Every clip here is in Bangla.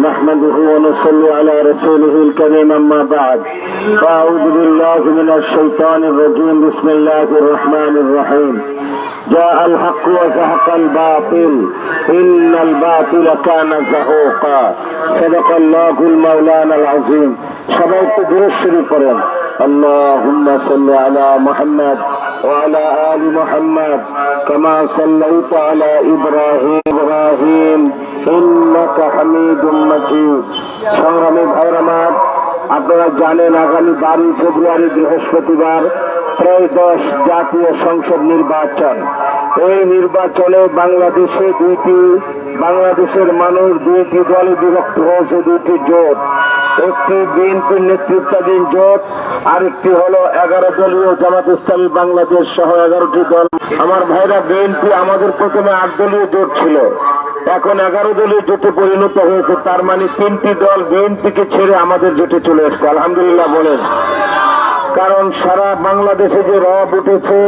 نحمده ونصلي على رسوله الكريم أما بعد فأعوذ بالله من الشيطان الرجيم بسم الله الرحمن الرحيم جاء الحق وزهق الباطل إن الباطل كان زهوقا صدق الله المولانا العظيم সবাইকে দুরূদ পড়েন اللهم صل على محمد وعلى آل محمد كما صليت على إبراهيم إنك حميد مجيد সংগ্রামী ভাইরা আমার, আপনারা জানেন আগামী 12 ফেব্রুয়ারি বৃহস্পতিবার ত্রয়োদশ জাতীয় সংসদ নির্বাচন। এই নির্বাচনে বাংলাদেশের মানুষ দুইটি দলে বিভক্ত হয়েছে, দুইটি জোট। একটি বিএনপির নেতৃত্বাধীন জোট, আরেকটি হলো 11 দলীয় জামাত ইসলামী বাংলাদেশ সহ 11টি দল। আমার ভাইরা, বিএনপি আমাদের প্রথমে 8 দলীয় জোট ছিল, এখন 11 দলীয় জোটে পরিণত হয়েছে। তার মানে 3টি দল বিএনপিকে ছেড়ে আমাদের জোটে চলে এসছে। আলহামদুলিল্লাহ বলেন। কারণ সারা বাংলাদেশে যে রব উঠেছে,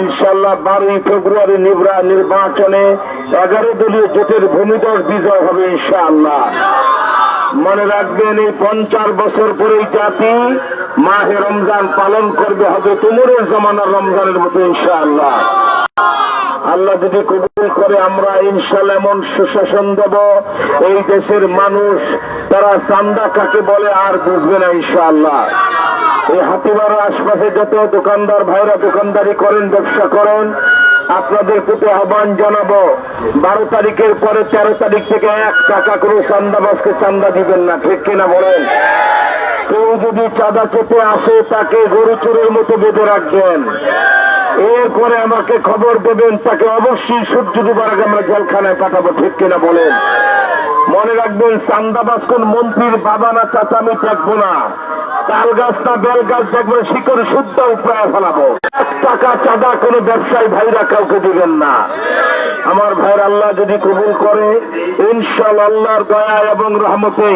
ইনশাল্লাহ 12 ফেব্রুয়ারি নির্বাচনে 11 দলীয় জোটের ভূমিধর বিজয় হবে ইনশাআল্লাহ। মনে রাখবেন, এই 50 বছর পরে জাতি মাহে রমজান পালন করবে, হবে তুমুরের জমানার রমজানের মতো ইনশাআল্লাহ। আল্লাহ যদি কবুল করে, আমরা ইনশাআল্লাহ এমন সুশাসন দেব, এই দেশের মানুষ তারা চান্দা কাকে বলে আর বুঝবে না ইনশাআল্লাহ। এই হাতিবাড়ার আশপাশে যত দোকানদার ভাইরা দোকানদারি করেন, ব্যবসা করেন, আপনাদের প্রতি আহ্বান জানাবো, 12 তারিখের পরে 13 তারিখ থেকে 1 টাকা করে চান্দাবাজকে চান্দা দিবেন না, ঠিক কিনা বলেন? কেউ যদি চাঁদা চেপে আসে, তাকে গরু চোরের মতো বেঁধে রাখবেন। এরপরে আমাকে খবর দেবেন, তাকে অবশ্যই সূর্য ডুবার আগে আমরা জেলখানায় পাঠাবো, ঠিক কিনা বলেন? মনে রাখবেন, চান্দাবাজ কোন মন্ত্রীর বাবা না চাচা আমি দেখবো না, তাল গাছ না বেল গাছ দেখবো, শিকড় শুদ্ধ উপায় ফেলাবো। 1 টাকা চাঁদা কোনো ব্যবসায়ী ভাইরা কাউকে দিবেন না। আমার ভাইয়ের, আল্লাহ যদি কবুল করে, ইনশাআল্লাহ আল্লাহর দয়া এবং রহমতে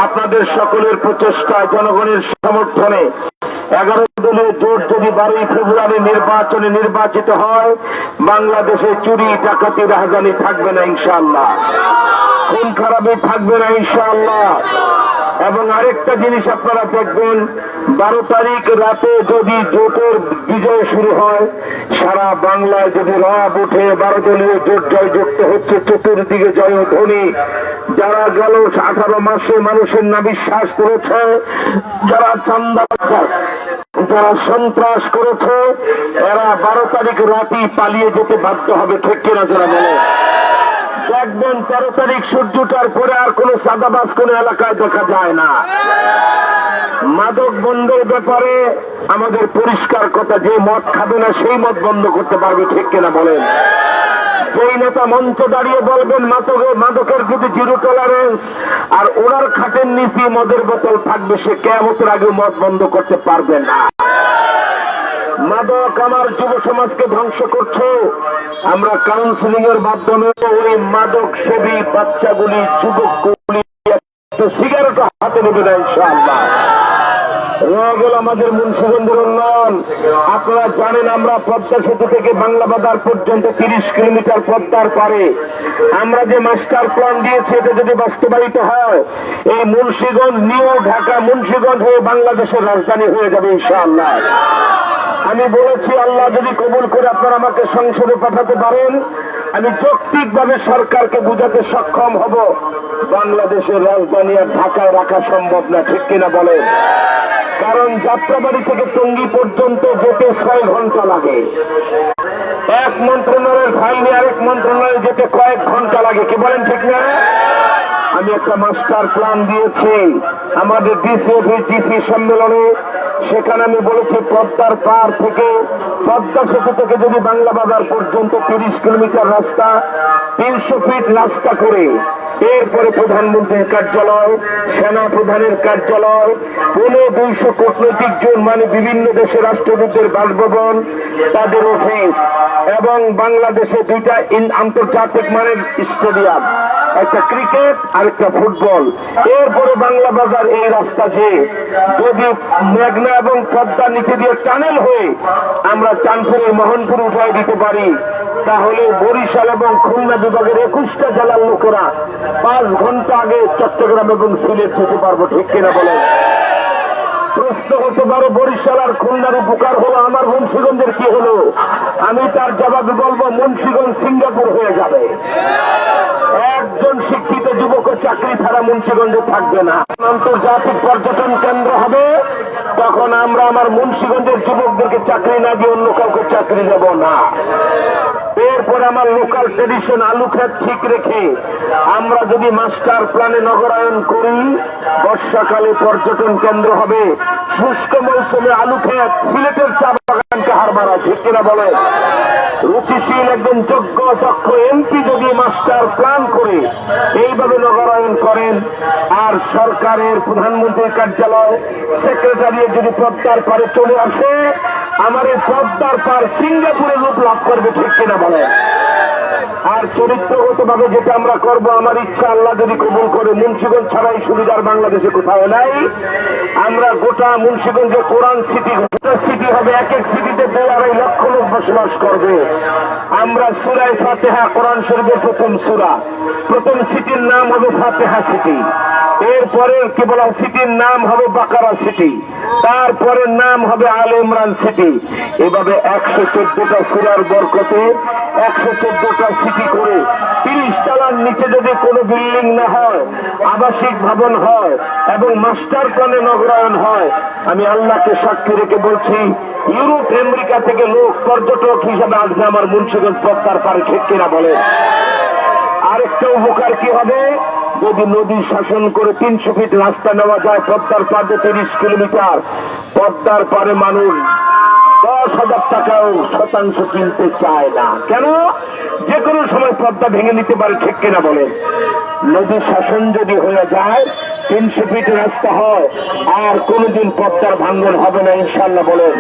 আপনাদের সকলের প্রচেষ্টায়, জনগণের সমর্থনে 11 দলীয় জোট যদি 12 ফেব্রুয়ারি নির্বাচনে নির্বাচিত হয়, বাংলাদেশে চুরি ডাকাতি রাহাজানি থাকবে না ইনশাআল্লাহ, খুন খারাপি থাকবে না ইনশাআল্লাহ। এবং আরেকটা জিনিস আপনারা দেখবেন, 12 তারিখ রাতে যদি জোটের বিজয় শুরু হয়, সারা বাংলায় যদি রব উঠে, 12 দলীয় জোট জয়যুক্ত হচ্ছে, চতুর্দিকে জয়ধ্বনি। যারা গেল 18 মাসে মানুষের নাবিশ্বাস করেছে, যারা চান্দা, যারা সন্ত্রাস করেছে, এরা 12 তারিখ রাতেই পালিয়ে যেতে বাধ্য হবে, ঠিক কিনা যারা বলে? দেখবেন 13 তারিখ সূর্যটার পরে আর কোন চাঁদাবাজ কোন এলাকায় দেখা যায় না। মাদক বন্ধের ব্যাপারে আমাদের পরিষ্কার কথা, যে মদ খাবে না সেই মদ বন্ধ করতে পারবে, ঠিক কিনা বলেন? যেই নেতা মঞ্চ দাঁড়িয়ে বলবেন মাদকের প্রতি 0 টলারেন্স, আর ওনার খাটের নিচে মদের বোতল থাকবে, সে কিয়ামতের আগে মদ বন্ধ করতে পারবে না। মাদক আমার যুব সমাজকে ধ্বংস করছে। আমরা কাউন্সিলিং এর মাধ্যমে ওই মাদক সেবী বাচ্চাগুলি, যুবকগুলি সিগারেট হাতে নেবে না ইনশাআল্লাহ। আমাদের মুন্সিগঞ্জের উন্নয়ন আপনারা জানেন, আমরা পদ্মা সেতু থেকে বাংলা বাজার পর্যন্ত 30 কিলোমিটার পদ্মার পারে আমরা যে মাস্টার প্ল্যান দিয়েছি, এটা যদি বাস্তবায়িত হয়, এই মুন্সিগঞ্জ নিউ ঢাকা মুন্সিগঞ্জ হয়ে বাংলাদেশের রাজধানী হয়ে যাবে ইনশাআল্লাহ। আমি বলেছি, আল্লাহ যদি কবুল করে আপনারা আমাকে সংসদে পাঠাতে পারেন, আমি যৌক্তিকভাবে সরকারকে বুঝাতে সক্ষম হব, বাংলাদেশের রাজধানী আর ঢাকায় রাখা সম্ভব না, ঠিক কিনা বলেন? কারণ যাত্রাবাড়ি থেকে টঙ্গী পর্যন্ত যেতে 6 ঘন্টা লাগে, এক মন্ত্রণালয়ের ফাইল নিয়ে আরেক মন্ত্রণালয়ে যেতে কয়েক ঘন্টা লাগে, কি বলেন ঠিক না? আমি একটা মাস্টার প্ল্যান দিয়েছি আমাদের ডিসি সম্মেলনে, সেখানে আমি বলেছি পদ্মার পার থেকে, পদ্মা সেতু থেকে যদি বাংলা বাজার পর্যন্ত 30 কিলোমিটার রাস্তা, 300 ফিট রাস্তা করে, এরপরে প্রধানমন্ত্রীর কার্যালয়, সেনা প্রধানের কার্যালয়, 200 কূটনৈতিক জন, মানে বিভিন্ন দেশের রাষ্ট্রদূতের বাসভবন, তাদের অফিস, এবং বাংলাদেশে 2টা আন্তর্জাতিক মানের স্টেডিয়াম, একটা ক্রিকেট আর একটা ফুটবল। এরপরে বাংলা বাজার এই রাস্তা যে যদি মেঘনা এবং পদ্মার নিচে দিয়ে টানেল হয়ে আমরা চাঁদপুরে মোহনপুর উঠাই দিতে পারি, তাহলে বরিশাল এবং খুলনা বিভাগের 21টা জেলার লোকেরা 5 ঘন্টা আগে চট্টগ্রাম এবং সিলেট যেতে পারবো। ঠিক কিনা বলেন? প্রশ্ন হতে পারে বরিশাল আর খুলনার উপকার হলো, আমার মুন্সিগঞ্জের কি হলো? আমি তার জবাবে বলবো মুন্সিগঞ্জ সিঙ্গাপুর হয়ে যাবে। একজন শিক্ষিত যুবক চাকরি ছাড়া মুন্সিগঞ্জে থাকবে না। আন্তর্জাতিক পর্যটন কেন্দ্র হবে, তখন আমরা আমার মুন্সিগঞ্জের যুবকদেরকে চাকরি না দিয়ে অন্য কাউকে চাকরি দেব না। এরপরে আমার লোকাল ট্রেডিশন আলু ক্ষেত ঠিক রেখে আমরা যদি মাস্টার প্ল্যানে নগরায়ন করি, বর্ষাকালে পর্যটন কেন্দ্র হবে, শুষ্ক মৌসুমে আলু ক্ষেত, সিলেটের চা বাগানকে হার মারা। ঠিক কিনা বলে? রুচিশীল একজন যোগ্য দক্ষ এমপি যদি মাস্টার প্ল্যান করে এইভাবে নগরায়ন করেন, আর সরকারের প্রধানমন্ত্রীর কার্যালয় সেক্রেটারিয়েট যদি পদ্মার পারে চলে আসে, আমার এই পদ্মার পার সিঙ্গাপুরে রূপ লাভ করবে। ঠিক কিনা বলে? আর চরিত্রগত ভাবে যেটা আমরা করব, আমার ইচ্ছা আল্লাহ যদি কবুল করে, মুন্সিগঞ্জ ছাড়াই সুবিধার বাংলাদেশে কোথাও নাই। আমরা গোটা মুন্সিগঞ্জে কোরআন সিটি, গোটা সিটি হবে, এক এক সিটিতে 2-2.5 লক্ষ লোক বসবাস করবে। আমরা সূরা ফাতিহা, কোরআন শরীফের প্রথম সূরা, প্রথম সিটির নাম হবে ফাতিহা সিটি। এরপরে কি বলা, সিটির নাম হবে বাকারা সিটি, তারপরের নাম হবে আলে ইমরান সিটি। এভাবে 114টা সূরার বরকতে 114টা সিটি করে 30 তলার নিচে যদি কোনো বিল্ডিং না হয়, আবাসিক ভবন হয় এবং মাস্টার প্ল্যানে নগরায়ন হয়, আমি আল্লাহকে সাক্ষী রেখে বলছি, ইউরোপ আমেরিকা থেকে লোক পর্যটক হিসাবে আসবে আমার মুন্সিগঞ্জ পদ্মার পারে। ঠিক কিনা বলে? আরেকটা উপকার কি হবে, যদি নদী শাসন করে 300 ফিট রাস্তা নেওয়া যায় পদ্মার পাড়ে 30 কিলোমিটার, পদ্মার পারে মানুষ 10,000 টাকাও শতাংশ কিনতে চায় না। কেন? যে কোনো সময় পদ্মা ভেঙে নিতে পারে। ঠিক কিনা বলেন? নদী শাসন যদি হয়ে যায়, 300 ফিট রাস্তা হয়, আর কোনদিন পদ্মার ভাঙ্গন হবে না ইনশাল্লাহ বলেন।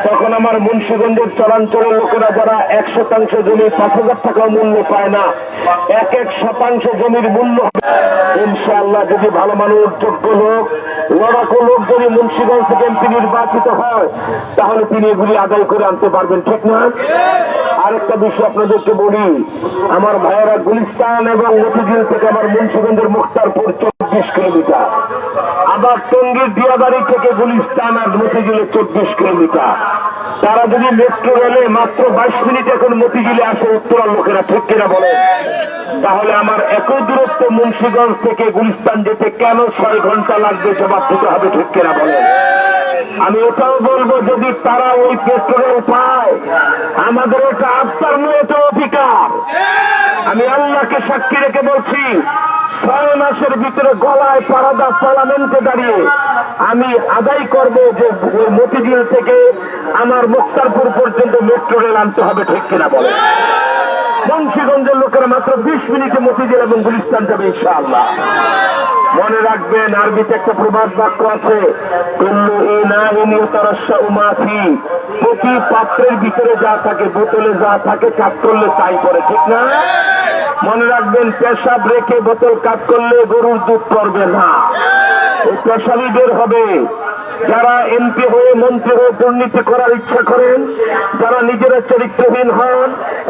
তখন আমার মুন্সিগঞ্জের চরাঞ্চলের লোকেরা যারা 1% জমি 5,000 টাকাও মূল্য পায় না, 1% জমির মূল্য ইনশাআল্লাহ যদি ভালো মানুষ, যোগ্য লোক, লড়াকু লোক যদি মুন্সিগঞ্জ থেকে এমপি নির্বাচিত হয়, তাহলে তিনি এগুলি আদায় করে আনতে পারবেন। ঠিক না? আরেকটা বিষয় আপনাদেরকে বলি, আমার ভাইয়েরা, গুলিস্তান এবং মতিঝিল থেকে আমার মুন্সিগঞ্জের মুক্তারপুর 24 কিলোমিটার, আবার টঙ্গীর দিয়াবাড়ি থেকে গুলিস্তান আর মতিঝিলে 24 কিলোমিটার। তারা যদি মেট্রো রেলে মাত্র 22 মিনিট এখন মতিঝিলে আসে উত্তরার লোকেরা। ঠিক কিনা বলে? তাহলে আমার একই দূরত্ব মুন্সিগঞ্জ থেকে গুলিস্তান যেতে কেন 6 ঘন্টা লাগবে, জবাব দিতে হবে। ঠিক কিনা বলে? আমি এটাও বলবো, যদি তারা ওই পেট্রোল পায়, আমাদের এটা আত্মার নয়, এটা অধিকার। আমি আল্লাহকে সাক্ষী রেখে বলছি, 6 মাসের ভিতরে গলায় পারাদা পার্লামেন্টে দাঁড়িয়ে আমি আদায় করব যে মতিঝিল থেকে আমার মুক্তারপুর পর্যন্ত মেট্রো রেল আনতে হবে। ঠিক কিনা বলে? মুন্সিগঞ্জের লোকেরা মাত্র 20 মিনিটে মতিঝিল এবং গুলিস্তান যাবে ইনশাআল্লাহ। মনে রাখবেন, আরবিতে একটা প্রবাদ বাক্য আছে, প্রতি পাত্রের ভিতরে যা থাকে, বোতলে যা থাকে, কাট করলে তাই করে। ঠিক না? মনে রাখবেন, পেশাব রেখে বোতল কাট করলে গরুর দুধ পড়বে না, এই পেশাবই বের হবে। যারা এমপি হয়ে, মন্ত্রী হয়ে দুর্নীতি করার ইচ্ছা করেন, যারা নিজেরা চরিত্রহীন হন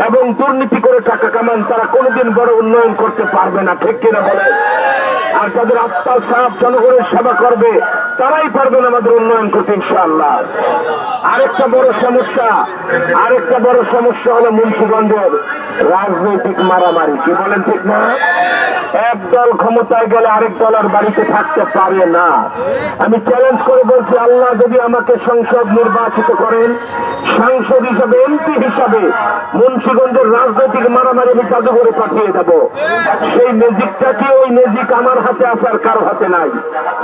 এবং দুর্নীতি করে টাকা কামান, তারা কোনোদিন বড় উন্নয়ন করতে পারবে না। ঠিক কিনা বলে? আর যাদের আত্মা সাফ, জনগণের সেবা করবে, তারাই পারবেন আমাদের উন্নয়ন করতে ইনশাআল্লাহ। আরেকটা বড় সমস্যা হলো মুন্সিগঞ্জের রাজনৈতিক মারামারি। কি বলেন? ঠিক না? এক দল ক্ষমতায় গেলে আরেক দল আর বাড়িতে থাকতে পারে না। আমি চ্যালেঞ্জ করে বলছি, আল্লাহ যদি আমাকে সংসদ নির্বাচিত করেন, সাংসদ হিসাবে, এমপি হিসাবে, মুন্সিগঞ্জের রাজনৈতিক মারামারি আমি জাদু করে পাঠিয়ে দেব। সেই ম্যাজিকটা কি? ওই ম্যাজিক আমার হাতে আছে, আর কারো হাতে নাই।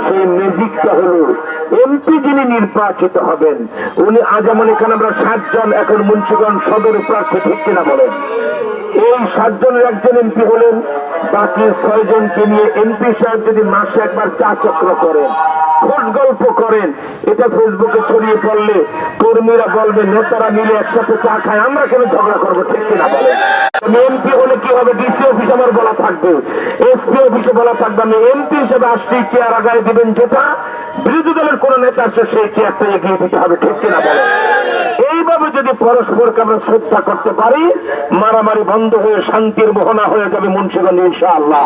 সেই ম্যাজিকটা হল এমপি যিনি নির্বাচিত হবেন, উনি আজ যেমন এখানে আমরা 7 জন এখন মুন্সিগঞ্জ সদর প্রার্থী। ঠিক কিনা বলেন? এই 7 জনের একজন এমপি হলেন, বাকি 6 জনকে নিয়ে এমপি সাহেব যদি মাসে একবার চা চক্র করেন, খোঁজ গল্প করেন, এটা ফেসবুকে ছড়িয়ে পড়লে কর্মীরা বলবে নেতারা মিলে একসাথে চা খায়, আমরা কেন ঝগড়া করবো, ঠিক কিনা বলে? আমি এমপি হলে কি হবে, ডিসি অফিস আমার বলা থাকবে, এসপি অফিসে বলা থাকবে, আমি এমপি হিসেবে আসলেই চেয়ার আগায় দিবেন, যেটা বিরোধী দলের কোন নেতা আসছে সেই চেয়ারটা এগিয়ে দিতে হবে, ঠিক কিনা বলে? এইভাবে যদি পরস্পরকে আমরা শ্রদ্ধা করতে পারি, মারামারি বন্ধ হয়ে শান্তির মোহনা হয়ে যাবে মুন্সিগঞ্জ ইনশাআল্লাহ।